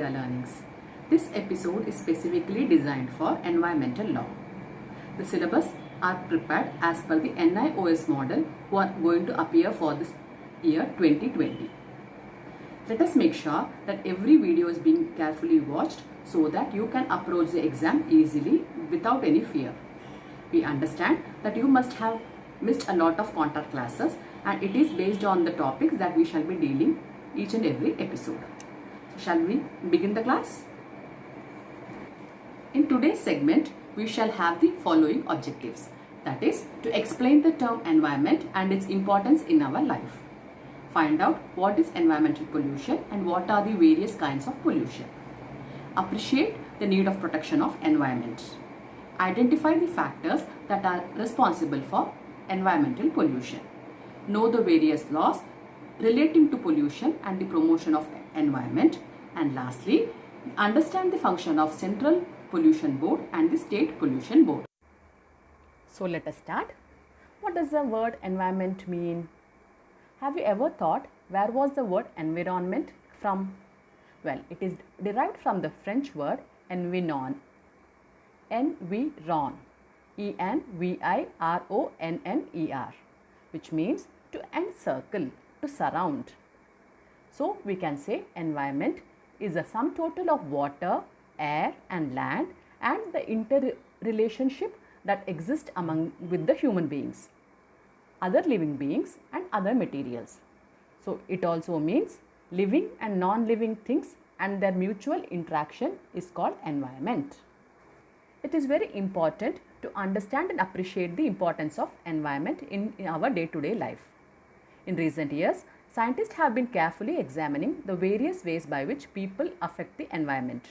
media learnings. This episode is specifically designed for environmental law. The syllabus are prepared as per the NIOS model who are going to appear for this year 2020. Let us make sure that every video is being carefully watched so that you can approach the exam easily without any fear. We understand that you must have missed a lot of contact classes, and it is based on the topics that we shall be dealing each and every episode. So shall we begin the class? In today's segment, we shall have the following objectives. That is, to explain the term environment and its importance in our life. Find out what is environmental pollution and what are the various kinds of pollution. Appreciate the need of protection of environment. Identify the factors that are responsible for environmental pollution. Know the various laws relating to pollution and the promotion of environment. And lastly, understand the function of Central Pollution Board and the State Pollution Board. So let us start. What does the word environment mean? Have you ever thought where was the word environment from? Well, it is derived from the French word environ. Environ, E-N-V-I-R-O-N-N-E-R, which means to encircle, to surround. So we can say environment is a sum total of water, air and land and the interrelationship that exists with the human beings, other living beings and other materials. So it also means living and non-living things, and their mutual interaction is called environment. It is very important to understand and appreciate the importance of environment in our day-to-day life. In recent years, scientists have been carefully examining the various ways by which people affect the environment.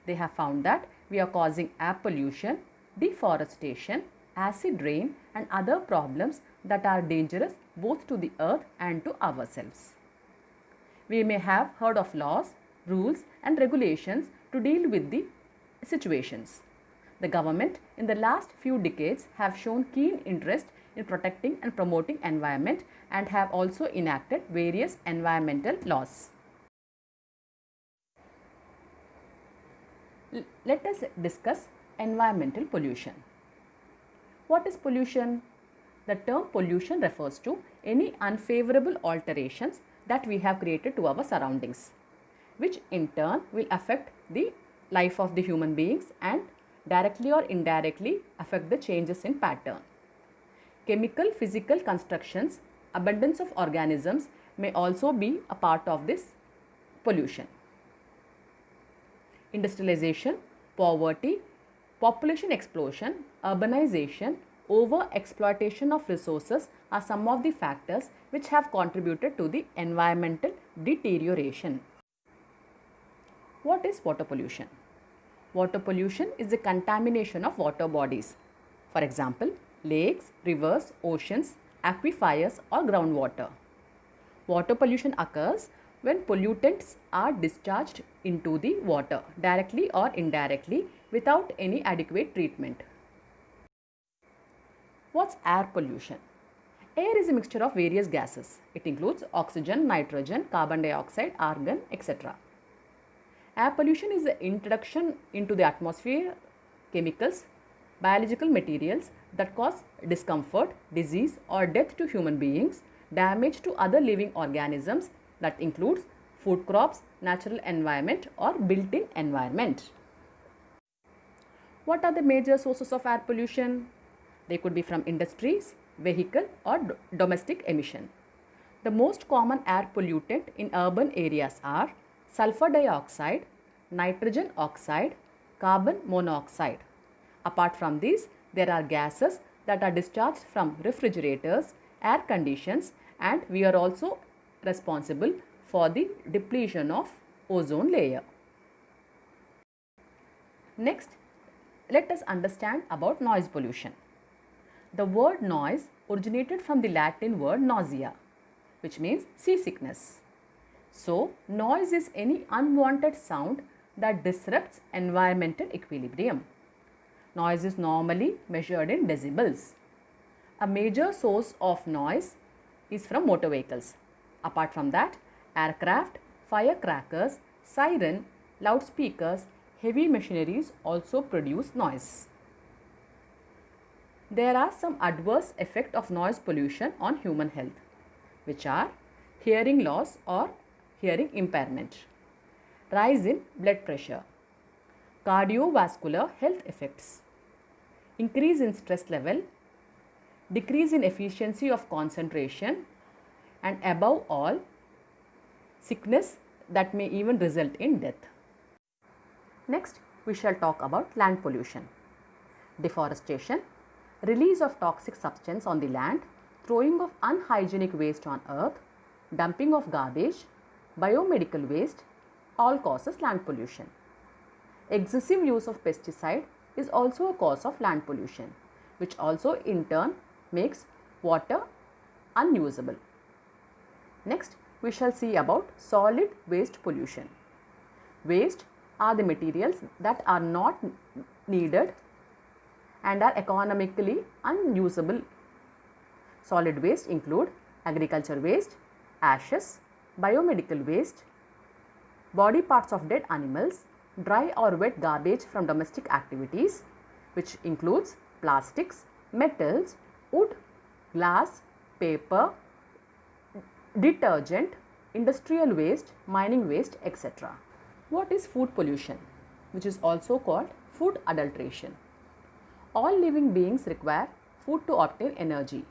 They have found that we are causing air pollution, deforestation, acid rain and other problems that are dangerous both to the earth and to ourselves. We may have heard of laws, rules and regulations to deal with the situations. The government in the last few decades have shown keen interest in protecting and promoting environment and have also enacted various environmental laws. Let us discuss environmental pollution. What is pollution? The term pollution refers to any unfavorable alterations that we have created to our surroundings, which in turn will affect the life of the human beings and directly or indirectly affect the changes in pattern. Chemical, physical constructions, abundance of organisms may also be a part of this pollution. Industrialization, poverty, population explosion, urbanization, over-exploitation of resources are some of the factors which have contributed to the environmental deterioration. What is water pollution? Water pollution is the contamination of water bodies. For example, lakes, rivers, oceans, aquifers or groundwater. Water pollution occurs when pollutants are discharged into the water directly or indirectly without any adequate treatment. What's air pollution? Air is a mixture of various gases. It includes oxygen, nitrogen, carbon dioxide, argon, etc. Air pollution is the introduction into the atmosphere chemicals, biological materials that cause discomfort, disease or death to human beings, damage to other living organisms that includes food crops, natural environment or built-in environment. What are the major sources of air pollution? They could be from industries, vehicle or domestic emission. The most common air pollutant in urban areas are sulfur dioxide, nitrogen oxide, carbon monoxide. Apart from these, there are gases that are discharged from refrigerators, air conditions, and we are also responsible for the depletion of ozone layer. Next, let us understand about noise pollution. The word noise originated from the Latin word nausea, which means seasickness. So, noise is any unwanted sound that disrupts environmental equilibrium. Noise is normally measured in decibels. A major source of noise is from motor vehicles. Apart from that, aircraft, firecrackers, siren, loudspeakers, heavy machineries also produce noise. There are some adverse effects of noise pollution on human health, which are hearing loss or hearing impairment, rise in blood pressure, cardiovascular health effects, increase in stress level, decrease in efficiency of concentration, and above all, sickness that may even result in death. Next, we shall talk about land pollution. Deforestation, release of toxic substance on the land, throwing of unhygienic waste on earth, dumping of garbage, biomedical waste, all causes land pollution. Excessive use of pesticide is also a cause of land pollution, which also in turn makes water unusable. Next, we shall see about solid waste pollution. Waste are the materials that are not needed and are economically unusable. Solid waste include agriculture waste, ashes, biomedical waste, body parts of dead animals, dry or wet garbage from domestic activities, which includes plastics, metals, wood, glass, paper, detergent, industrial waste, mining waste, etc. What is food pollution, which is also called food adulteration? All living beings require food to obtain energy.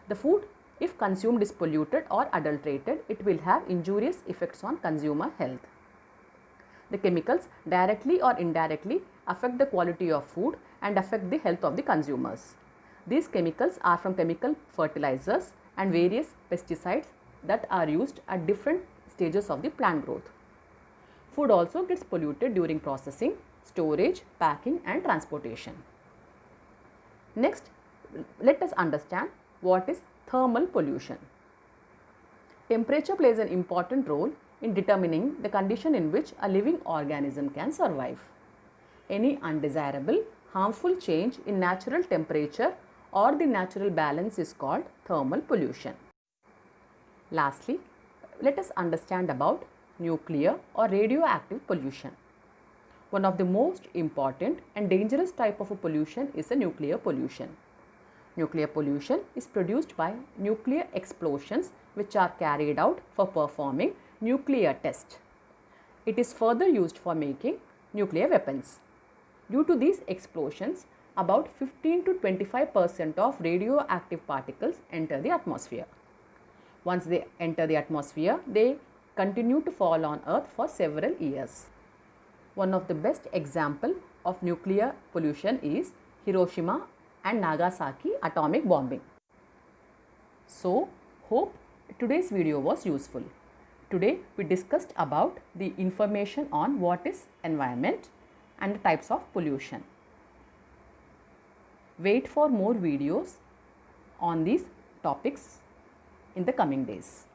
The food, if consumed, is polluted or adulterated, it will have injurious effects on consumer health. The chemicals directly or indirectly affect the quality of food and affect the health of the consumers. These chemicals are from chemical fertilizers and various pesticides that are used at different stages of the plant growth. Food also gets polluted during processing, storage, packing and transportation. Next, let us understand what is thermal pollution. Temperature plays an important role in determining the condition in which a living organism can survive. Any undesirable, harmful change in natural temperature or the natural balance is called thermal pollution. Lastly, let us understand about nuclear or radioactive pollution. One of the most important and dangerous type of a pollution is a nuclear pollution. Nuclear pollution is produced by nuclear explosions which are carried out for performing nuclear tests. It is further used for making nuclear weapons. Due to these explosions, about 15 to 25% of radioactive particles enter the atmosphere. Once they enter the atmosphere, they continue to fall on Earth for several years. One of the best example of nuclear pollution is Hiroshima and Nagasaki atomic bombing. So, hope today's video was useful. Today we discussed about the information on what is environment and the types of pollution. Wait for more videos on these topics in the coming days.